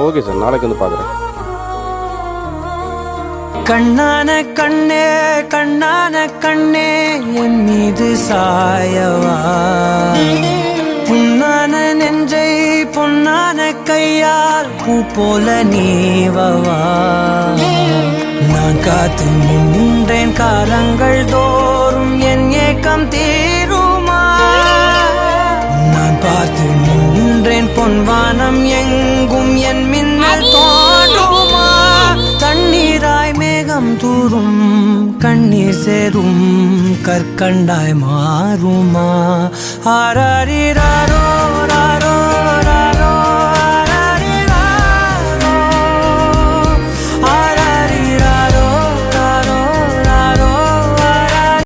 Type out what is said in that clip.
Okay sir, நாளைக்கு வந்து பார்க்குறேன். கண்ணான கண்ணே கண்ணான கண்ணே என் மீது சாயவா, புண்ணான நெஞ்சை பொன்னான கையால் பூ போல நீவவா. நான் காத்து நின்றேன் காலங்கள் தோறும் என் ஏக்கம் தீருமா. நான் பார்த்து நின்றேன் பொன்வானம் எங்கும் என் மின்னல் தோன்றுமா. தண்ணீராய் மேகம் தூரும் கண்ணீர் சேரும் கற்கண்டாய் மாறுமா. ஆராரிராரோ